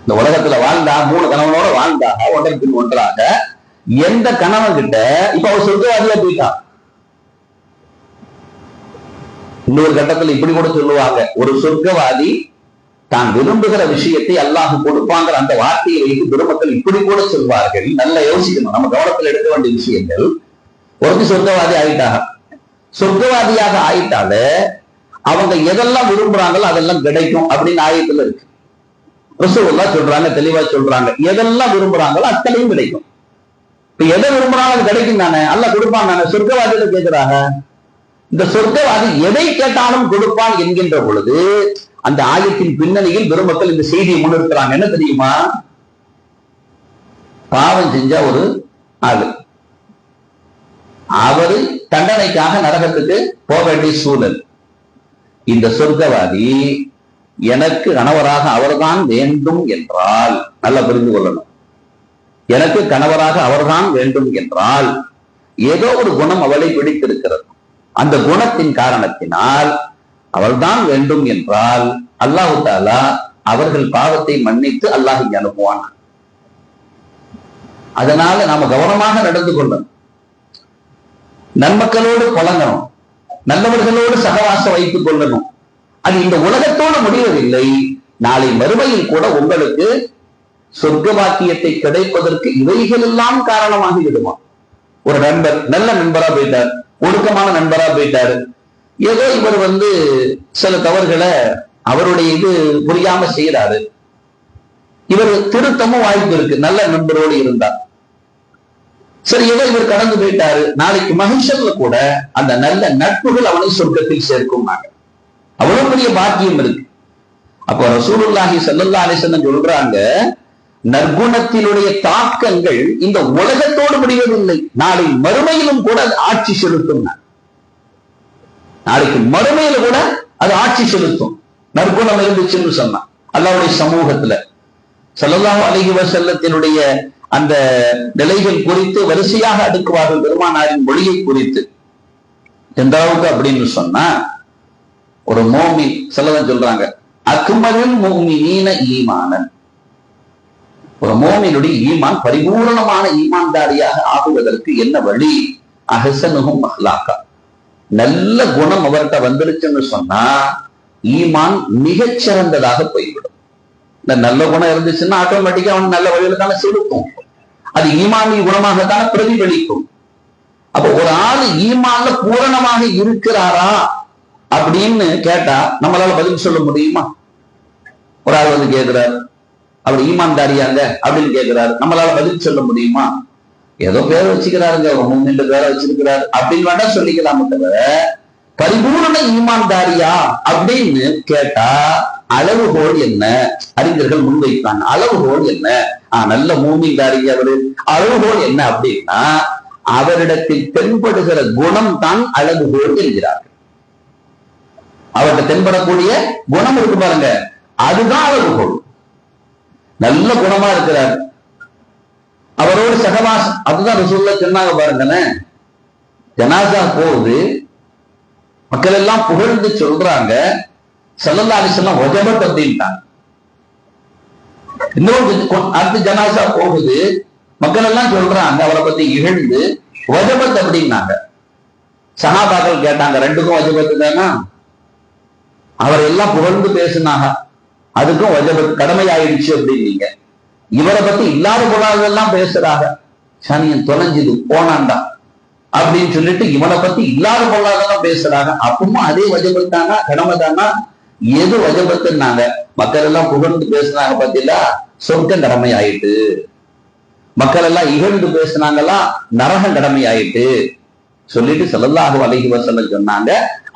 Speaker 1: இந்த உலகத்துல வாழ்ந்தா 3 கணவனோட வாழ்ந்தாக ஒன்றன் ஒன்றாக எந்த கணவன் கிட்ட இப்ப அவர் சொர்க்கவாதியா போயிட்டா. இன்னொரு கட்டத்துல இப்படி கூட சொல்லுவாங்க, ஒரு சொர்க்கவாதி தான் விரும்புகிற விஷயத்தை அல்லாஹ் கொடுப்பாங்கிற அந்த வார்த்தையை வைத்து பெருமக்கள் இப்படி கூட சொல்வார்கள். நல்லா யோசிக்கணும், நம்ம கவனத்தில் எடுக்க வேண்டிய விஷயங்கள். ஒருத்தி சொர்க்கவாதி ஆயிட்டாங்க, சொர்க்கவாதியாக ஆயிட்டாலே அவங்க எதெல்லாம் விரும்புறாங்களோ அதெல்லாம் கிடைக்கும் அப்படின்னு ஆயத்துல இருக்கு. ரசூலுல்லாஹ் சொல்றாங்க, தெளிவா சொல்றாங்க, எதெல்லாம் விரும்புறாங்களோ அத்தனையும் கிடைக்கும். இப்ப எதை விரும்புறாலும் அது கிடைக்கும் தானே, அல்லாஹ் கொடுப்பான் தானே. சொர்க்கவாதியில கேட்கிறாங்க, இந்த சொர்க்கவாதி எதை கேட்டாலும் கொடுப்பான் என்கின்ற பொழுது அந்த ஆயத்தின் பின்னணியில் பெருமக்கள் இந்த செய்தியை முன்னிறுத்துறாங்க. என்ன தெரியுமா? பாவம் செஞ்சா ஒரு ஆளு, அவரு தண்டனைக்காக நரகத்துக்கு போக வேண்டிய சூழல். இந்த சொர்க்கவாதி எனக்கு கணவராக அவர்தான் வேண்டும் என்றால், நல்லா புரிந்து கொள்ளணும், எனக்கு கணவராக அவர்தான் வேண்டும் என்றால் ஏதோ ஒரு குணம் அவளை பிடித்திருக்கிறது. அந்த குணத்தின் காரணத்தினால் அவள்தான் வேண்டும் என்றால் அல்லாஹு தஆலா அவர்கள் பாவத்தை மன்னித்து அல்லாஹ் இங்க அனுப்புவான். அதனால நாம கவனமாக நடந்து கொள்ளணும், நன்மக்களோடு பழங்கணும், நல்லவர்களோடு சகவாசம் வைத்துக் கொள்ளணும். அது இந்த உலகத்தோடு முடிவதில்லை, நாளை மறுமையில் கூட உங்களுக்கு சொர்க்க வாக்கியத்தை கிடைப்பதற்கு இவைகள் எல்லாம் காரணமாக விடுமா. ஒரு நண்பர் நல்ல நண்பரா போயிட்டார், ஒடுக்கமான நண்பரா போயிட்டாரு, ஏதோ இவர் சில தவறுகளை அவருடைய இது புரியாம செய்யறாரு, இவர் திருத்தமும் வாய்ப்பு இருக்கு, நல்ல நண்பரோடு இருந்தார். சரி, ஏதோ இவர் கடந்து போயிட்டாரு, நாளைக்கு மகிழ்ச்சியில கூட அந்த நல்ல நட்புகள் அவனை சொர்க்கத்தில் சேர்க்கும். அவ்வளவு பெரிய பாக்கியம் இருக்கு. அப்போ ரசூலுல்லாஹி ஸல்லல்லாஹு அலைஹி வஸல்லம் சொல்றாங்க, நற்குணத்தினுடைய தாக்கங்கள் இந்த உலகத்தோடு முடிவதில்லை, நாளை மறுமையிலும் கூட அது ஆட்சி செலுத்தும். நாளைக்கு மறுமையில கூட அது ஆட்சி செலுத்தும். நற்குணம் இருந்துச்சுன்னு சொன்னா அல்லாஹ்வுடைய சமூகத்துல ஸல்லல்லாஹு அலைஹி வஸல்லத்தினுடைய அந்த நிலைகள் குறித்து வரிசையாக அடுக்குவார்கள் பெருமானாரின் மொழியை குறித்து. எந்த அளவுக்கு அப்படின்னு சொன்னா, ஒரு மோமின் ஸல்லல்லாஹு சொல்றாங்க, அக்மலுல் முஃமினீன ஈமானன், ஒரு மோமினுடைய ஈமான் பரிபூர்ணமான ஈமான்தாரியாக ஆகுவதற்கு என்ன வழி? அஹ்ஸனுஹும் அஹ்லாகா, நல்ல குணம் அவர்கிட்ட வந்துருச்சுன்னு சொன்னா ஈமான் மிகச் சிறந்ததாக போய்விடும். இந்த நல்ல குணம் இருந்துச்சுன்னா ஆட்டோமேட்டிக்கா அவன் நல்ல வழியில தானே செலுத்தும், அது ஈமானிய குணமாகத்தானே பிரதிபலிக்கும். அப்ப ஒரு ஆள் ஈமான்ல பூரணமாக இருக்கிறாரா அப்படின்னு கேட்டா நம்மளால பதில் சொல்ல முடியுமா? ஒரு ஆள் கேட்கிறார், அவர் ஈமான்தாரியாங்க அப்படின்னு கேட்கிறாரு, நம்மளால பதில் சொல்ல முடியுமா? ஏதோ பேரை வச்சுக்கிறாருங்க, ஒரு 3 பேரை வச்சிருக்கிறாரு அப்படின்னு வேண்டாம் சொல்லிக்கலாமே தவிர பரிபூர்ண ஈமான்தாரியா அப்படின்னு கேட்டா அளவுகோல் என்ன? அறிஞர்கள் முன்வைப்பாங்க, அளவுகோல் என்ன? நல்ல மூமின்தாரிங்க அவரு, அளவுகோல் என்ன அப்படின்னா அவரிடத்தில் தென்படுகிற குணம் தான் அளவுகோல் என்கிறார்கள். அவர்கிட்ட தென்படக்கூடிய குணம் இருக்கு பாருங்க, அதுதான் அளவுகோல். நல்ல குணமா இருக்கிறார், அவரோடு சகவாசம், அதுதான் ரசூலுல்லாஹ் சொன்னாங்க பாருங்களேன். ஜனாசா போகுது, மக்கள் எல்லாம் புகழ்ந்து சொல்றாங்க, ஸல்லல்லாஹு அலைஹி வஸல்லம் வஜபத் அப்படின்ட்டாங்க. இன்னொரு அடுத்த ஜனாசா போகுது, மக்கள் எல்லாம் சொல்றாங்க அவரை பத்தி இகழ்ந்து வஜபத் அப்படின்னாங்க. சஹாபாக்கள் கேட்டாங்க, ரெண்டுக்கும் வஜபத் தானா? அவரை எல்லாம் புகழ்ந்து பேசினாங்க, அதுக்கும் வஜபத் கடமையாயிடுச்சு அப்படின்னீங்க. இவரை பத்தி இல்லாத போலாதெல்லாம் பேசுறாங்க, சனியன் தொலைஞ்சுது போனான்டா அப்படின்னு சொல்லிட்டு இவனை பத்தி இல்லாத போலாதெல்லாம் பேசுறாங்க. அப்பவும் அதே வஜபத் தானா, கடமை தானா? எது வஜபத்துன்னாங்க? மக்கள் எல்லாம் புகழ்ந்து பேசுனாங்க பத்திலா, சொர்க்கம் கடமை ஆயிட்டு. மக்கள் எல்லாம் இகழ்ந்து பேசினாங்களா, நரகம் கடமை ஆயிட்டு சொல்லிட்டு ஸல்லல்லாஹு அலைஹி வஸல்லம் சொன்னாங்க,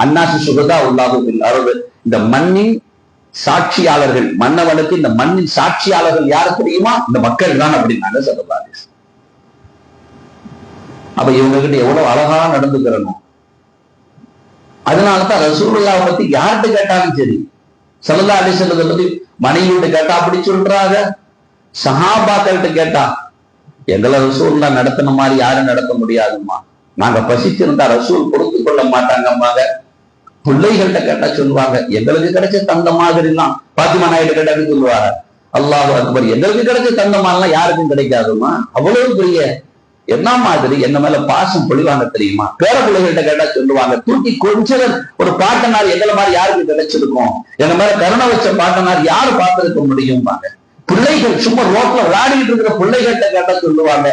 Speaker 1: அன்னாசி சுகதா உல்லாஹு பில் அர்த், இந்த மண்ணின் சாட்சியாளர்கள், மன்னவனுக்கு இந்த மண்ணின் சாட்சியாளர்கள் யாரு தெரியுமா? இந்த மக்கள் தான் அப்படின்னாங்க ஸல்லல்லாஹு அலைஹி வஸல்லம். அப்ப இவங்க கிட்ட எவ்வளவு அழகா நடந்துக்கிறணும். அதனாலதான் ரசூலுல்லாஹ் பத்தி யார்கிட்ட கேட்டாலும் சரி, ஸல்லல்லாஹு அலைஹி வஸல்லம் பத்தி மனைவியோட கேட்டா அப்படி சொல்றாங்க, சஹாபாக்கள்கிட்ட கேட்டா எங்களை ரசூல்லா நடத்தின மாதிரி யாரும் நடத்த முடியாதும்மா, நாங்க பசிச்சிருந்தா ரசூல் பொறுத்து கொள்ள மாட்டாங்கம்மாங்க. பிள்ளைகள்கிட்ட கேட்டா சொல்லுவாங்க எங்களுக்கு கிடைச்ச தந்த மாதிரி தான். பாத்திமா நாயிட்ட கேட்டான்னு சொல்லுவாங்க, அல்லாஹ் அக்பர், எங்களுக்கு கிடைச்ச தந்த மாதிரிலாம் யாருக்கும் கிடைக்காதுமா, அவ்வளவு பெரிய என்ன மாதிரி என்ன மேல பாசம் பொழிவாங்க தெரியுமா. பேர பிள்ளைகள்கிட்ட கேட்டா சொல்லுவாங்க, தூக்கி கொஞ்சம் ஒரு பாட்டனார் எங்களை மாதிரி யாருக்கு கிடைச்சிருக்கும், எங்க மேல கருணை வச்ச பாட்டனார் யாரு பார்த்திருக்க முடியும்பாங்க. பிள்ளைகள் சும்மா ரோட்ல விளையாடிட்டு இருக்கிற பிள்ளைகள்கிட்ட கேட்டா சொல்லுவாங்க,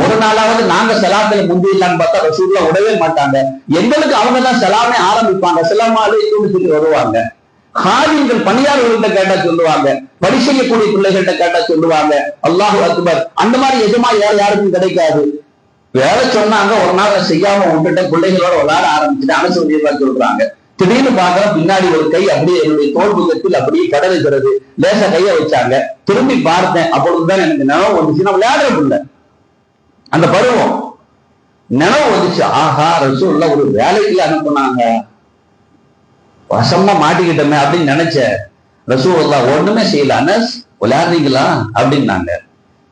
Speaker 1: ஒரு நாளாவது நாங்க சலாத்துல முந்திடலான்னு பார்த்தா ரசூலுல்லாஹ் விடவே மாட்டாங்க, எங்களுக்கு அவங்க தான் சலாமே ஆரம்பிப்பாங்க, ஸலாம் அலைக்கும் சொல்லி வருவாங்க. ஹாஜிகள் பணியாளர்கள்ட்ட கேட்டா சொல்லுவாங்க, பணி செய்யக்கூடிய பிள்ளைகள்கிட்ட கேட்டா சொல்லுவாங்க, அல்லாஹு அக்பர். அந்த மாதிரி எஜமா யாருக்கும் கிடைக்காது. வேலை சொன்னாங்க, ஒரு நாள் செய்யாம விட்டுட்ட பிள்ளைகளோட விளையாட ஆரம்பிச்சுட்டு அனுசரிப்பா சொல்றாங்க. திடீர்னு பாக்குற பின்னாடி ஒரு கை அப்படியே என்னுடைய தோல் புகத்தில் அப்படியே கடலுகிறது, லேசா கைய வச்சாங்க, திரும்பி பார்த்தேன், அப்பொழுதுதான் எனக்கு நினைவு வந்துச்சு, விளையாடுற பிள்ளை அந்த பருவம் நினைவு வந்துச்சு. ஆஹா, ரசூலுல்லாஹ் ஒரு வேலைக்கு அனுப்புனாங்க, வசமா மாட்டிக்கிட்டோமே அப்படின்னு நினைச்ச. ரசூலுல்லாஹ் ஒண்ணுமே செய்யல, அனஸ் விளையாடுறீங்களா அப்படின்னாங்க.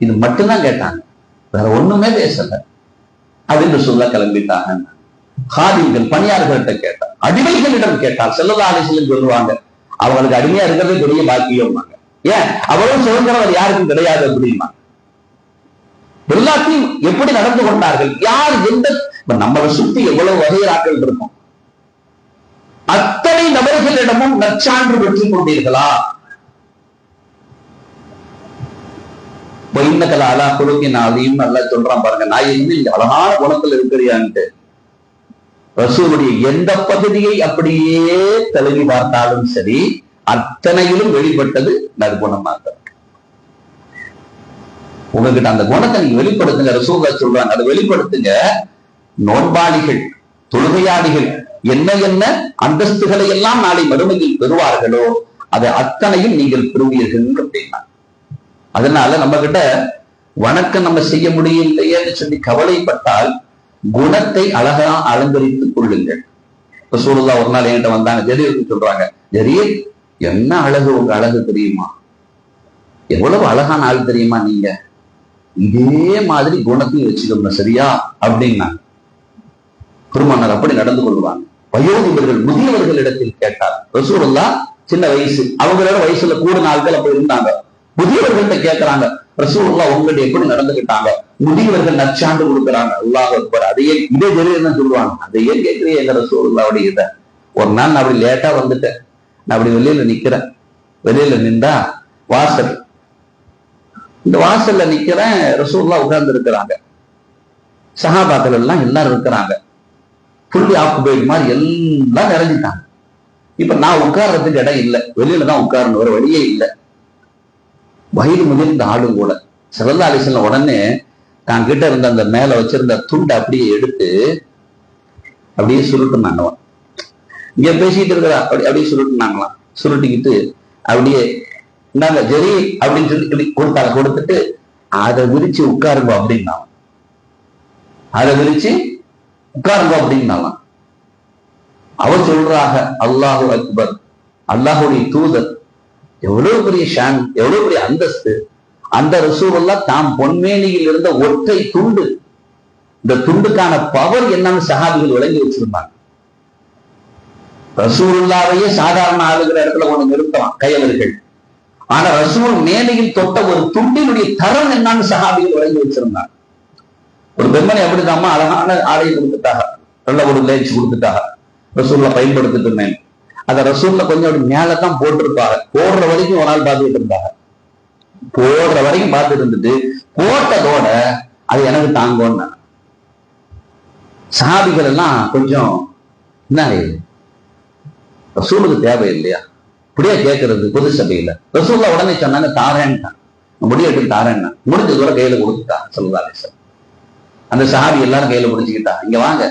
Speaker 1: இது மட்டும்தான் கேட்டாங்க, வேற ஒண்ணுமே பேசல. அப்படின்னு ரசூலுல்லாஹ் கிளம்பிட்டாங்க. ஹாதிம்கள் பணியாளர்கள்ட்ட கேட்டார், அடிமைகளிடம் கேட்டால் ஸல்லல்லாஹு அலைஹி வஸல்லம் சொல்லுவாங்க, அவங்களுக்கு அடிமையா இருக்கிறது பெரிய பாக்கியம். ஏன் அவ்வளவு சுதந்திரம் யாருக்கும் கிடையாது அப்படின்னா. எல்லாத்தையும் எப்படி நடந்து கொண்டார்கள், யார் எந்த நம்மளை சுத்தி எவ்வளவு வகையாக்கள் இருக்கும், அத்தனை நபர்களிடமும் நற்சான்று பெற்றுக் கொண்டீர்களா? அலா குலுக்கின் அதையும் நல்லா சொல்றான் பாருங்க, நான் இந்த அழகான குணத்தில் இருக்கிறியான்ட்டு. ரசூலுடைய எந்த பகுதியை அப்படியே தழுவி பார்த்தாலும் சரி, அத்தனையிலும் வெளிப்பட்டது நற்குணமாக. உங்ககிட்ட அந்த குணத்தை நீங்க வெளிப்படுத்துங்க. ரசூலுல்லாஹ் சொல்றாங்க, அதை வெளிப்படுத்துங்க. நோன்பாளிகள், தொழுகையாளிகள் என்ன என்ன அந்தஸ்துகளை எல்லாம் நாளை மறுமையில் பெறுவார்களோ அதை அத்தனையும் நீங்கள் பெறுவீர்கள் அப்படின்னா. அதனால நம்ம கிட்ட வணக்கம் நம்ம செய்ய முடியலையேன்னு சொல்லி கவலைப்பட்டால் குணத்தை அழகா அலங்கரித்துக் கொள்ளுங்கள். ரசூலுல்லாஹ் ஒரு நாள் என்கிட்ட வந்தாங்க, ஜரீருக்கு சொல்றாங்க, ஜரீர் என்ன அழகு, உங்க அழகு தெரியுமா, எவ்வளவு அழகான ஆள் தெரியுமா, நீங்க இதே மாதிரி குணத்தையும் வச்சுக்கணும் சரியா அப்படின்னா. பெருமானார் அப்படி நடந்து கொள்வாங்க. வயோதிபர்கள் முதியவர்களிடத்தில் கேட்டார். ரசூலுல்லாஹ் சின்ன வயசு, அவங்களோட வயசுல கூட நாட்கள் அப்படி இருந்தாங்க. முதியவர்கள்ட்ட கேட்கிறாங்க, ரசூலுல்லாஹ் உங்கள்ட்ட எப்படி நடந்துகிட்டாங்க? முதியவர்கள் நற்சான்று கொடுக்குறாங்க. அல்லாஹ் அக்பர். அதையே இதே தெரியுதுன்னு சொல்லுவாங்க, அதையே கேட்கிறீங்க எங்க ரசூலுல்லாஹ்வுடைய இதை. ஒரு நாள் நான் அப்படி லேட்டா வந்துட்டேன், நான் அப்படி வெளியில நிக்கிறேன். வெளியில நின்றா வாசல், இந்த வாசல்ல நிக்கிறேன், ரசூலுல்லாஹ் உட்கார்ந்து இருக்கிறாங்க, சஹாபாக்கள் எல்லாம் எல்லாரும் இருக்கிறாங்க, புள்ளி ஆக்குபைடு மாதிரி எல்லாம் நிறைஞ்சிட்டாங்க. இப்ப நான் உட்கார்றதுக்கு இடம் இல்லை, வெளியில தான் உட்காரணும், ஒரு வழியே இல்லை. வயது முதிர்ந்த ஆளும் கூட. ஸல்லல்லாஹு அலைஹி வஸல்லம் உடனே தான் கிட்ட இருந்த அந்த மேல வச்சிருந்த துண்டை அப்படியே எடுத்து அப்படியே சுருட்டுனாங்க. இங்க பேசிட்டு இருக்கிறா அப்படியே சுருட்டுனாங்களாம். சுருட்டிக்கிட்டு அப்படியே இந்தாங்க ஜெரி அப்படின்னு சொல்லி இப்படி கொடுத்தாங்க. கொடுத்துட்டு அதை விரிச்சு உட்காருங்க அப்படின்னா, அதை விரிச்சு உட்காருங்க அப்படின்னாலாம். அவர் சொல்றாங்க, அல்லாஹு அக்பர், அல்லாஹுடைய தூதர், எவ்வளவு பெரிய ஷான், எவ்வளவு பெரிய அந்தஸ்து. அந்த ரசூலுல்லாஹ் தாம் பொன்மேனியில் இருந்த ஒற்றை துண்டு, இந்த துண்டுக்கான பவர் என்னன்னு சஹாபிகள் விளங்கி வச்சிருந்தாங்க. ரசூலுல்லாஹ்வையே சாதாரண ஆளுகிற இடத்துல கொண்டு நிறுத்தலாம் கையவர்கள், ஆனா ரசூல் மேனியில் தொட்ட ஒரு துண்டினுடைய தரம் என்னன்னு சஹாபிகள் விளங்கி வச்சிருந்தாங்க. ஒரு பெண்மணி அப்படிதாம்மா அழகான ஆடையை கொடுத்துட்டாங்க, நல்ல ஒரு லேச்சு கொடுத்துட்டாங்க, ரசூலுல்லாஹ் பயன்படுத்திட்டு இருந்தேன். அத ரசூல்ல கொஞ்சம் அப்படி மேலதான் போட்டிருப்பாங்க. போடுற வரைக்கும் ஒரு நாள் பார்த்துட்டு இருந்தாங்க, போடுற வரைக்கும் பார்த்துட்டு இருந்துட்டு போட்டதோட அது எனக்கு தாங்கன்னு. சஹாபிகள் எல்லாம் கொஞ்சம் என்ன ரசூலுக்கு தேவை இல்லையா இப்படியே கேட்கறது பொது சபையில. ரசூலுல்லாஹ் உடனே சொன்னாங்க, தாரேன்ட்டான், முடியட்டு தாரேன்னா. முடிஞ்ச தூரம் கையில கொடுத்துட்டாங்க ஸல்லல்லாஹு அலைஹி வஸல்லம். அந்த சஹாபி எல்லாரும் கையில முடிச்சுக்கிட்டா, இங்க வாங்க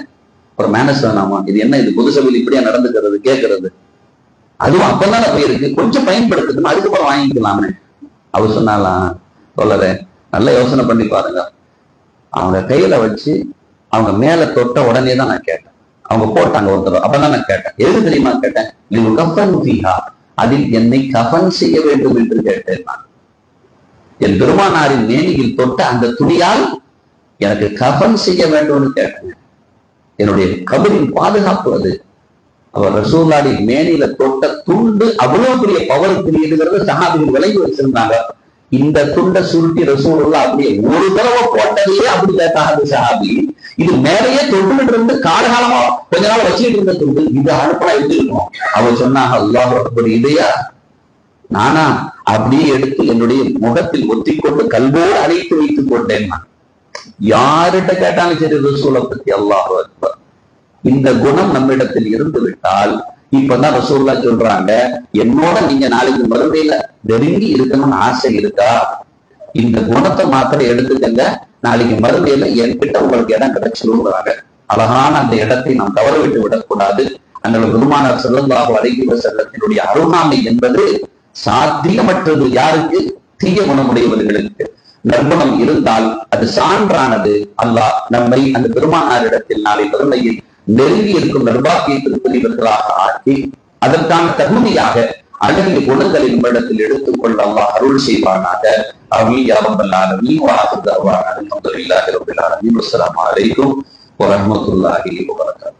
Speaker 1: ஒரு மேனஸ் வேணாமா, இது என்ன இது பொது சபையில் இப்படியா நடந்துக்கிறது கேட்கறது, அதுவும் அப்பதானே போயிருக்கு, கொஞ்சம் பயன்படுத்துக்கணும், அதுக்கப்புறம் வாங்கிக்கலாமே. அவர் சொன்னாலாம், சொல்லறேன் நல்ல யோசனை பண்ணி பாருங்க. அவங்க கையில வச்சு அவங்க மேல தொட்ட உடனே தான் நான் கேட்டேன். அவங்க போட்டாங்க ஒருத்தர், அப்பதான் நான் கேட்டேன், எது தெரியுமா கேட்டேன், அதில் என்னை கஃன் செய்ய வேண்டும் என்று கேட்டேன். நான் என் பெருமானாரின் மேனியில் தொட்ட அந்த துணியால் எனக்கு கஃன் செய்ய வேண்டும்னு கேட்டேன். என்னுடைய கபரின் பாதுகாப்பு அது. அவர் ரசூலுல்லாஹி மேனியில தொட்ட துண்டு அவ்வளவு பெரிய பவருக்குரியதுங்கிறத சஹாபிகள் விளங்கி வச்சிருந்தாங்க. இந்த துண்டை சுருட்டி ரசூலுல்லாஹ் அப்படியே ஒரு தடவை போட்டதையே அப்படி கேட்டாங்க சஹாபி. இது மேலேயே தொட்டுக்கிட்டு இருந்து காலகாலமா கொஞ்ச நாள் வச்சுக்கிட்டு இருந்த துண்டு, இது அனுப்பா எப்படி இருக்கும்? அவர் சொன்னாங்க, அல்லாஹ் அக்பர், இதையா நானா அப்படியே எடுத்து என்னுடைய முகத்தில் ஒத்திக்கொண்டு கல்வோடு அழைத்து வைத்துக் கொண்டேன். நான் யார்கிட்ட கேட்டாலும் சரி ரசூலை பத்தி அல்லாஹ் அக்பர். இந்த குணம் நம்மிடத்தில் இருந்து விட்டால், இப்பதான் ரசூலுல்லாஹ் சொல்றாங்க, என்னோட நீங்க நாளைக்கு மறுமையில நெருங்கி இருக்கணும்னு ஆசை இருக்கா? இந்த குணத்தை மாத்திரம் எடுத்துக்கங்க, நாளைக்கு மறுமையில என்கிட்ட உங்களுக்கு இடம் கிடைச்சிருக்கிறாங்க. அழகான அந்த இடத்தை நாம் தவற விட்டு விடக்கூடாது. அந்த பெருமானார் ஸல்லல்லாஹு அலைஹி வஸல்லத்தினுடைய அருகாமை என்பது சாத்தியமற்றது. யாருக்கு? தீய குணமுடையவர்களுக்கு. நற்குணம் இருந்தால் அது சான்றானது. அல்லாஹ் நம்மை அந்த பெருமானாரிடத்தில் நாளை மறுமையில் நெருங்கி இருக்கும் நர்பாக்கியத்திற்குரியவர்களாக ஆக்கி அதற்கான தகுதியாக அழகிய குணங்களை நம்மிடத்தில் எடுத்துக்கொள்ள அல்லாஹ் அருள் செய்வானாக. ஆமீன் யா ரப்பல் ஆலமீன். வ ஆகிரு தஅவானா அல்ஹம்துலில்லாஹி ரப்பில் ஆலமீன். அஸ்ஸலாமு அலைக்கும் வ ரஹ்மத்துல்லாஹி வ பரகாத்துஹு.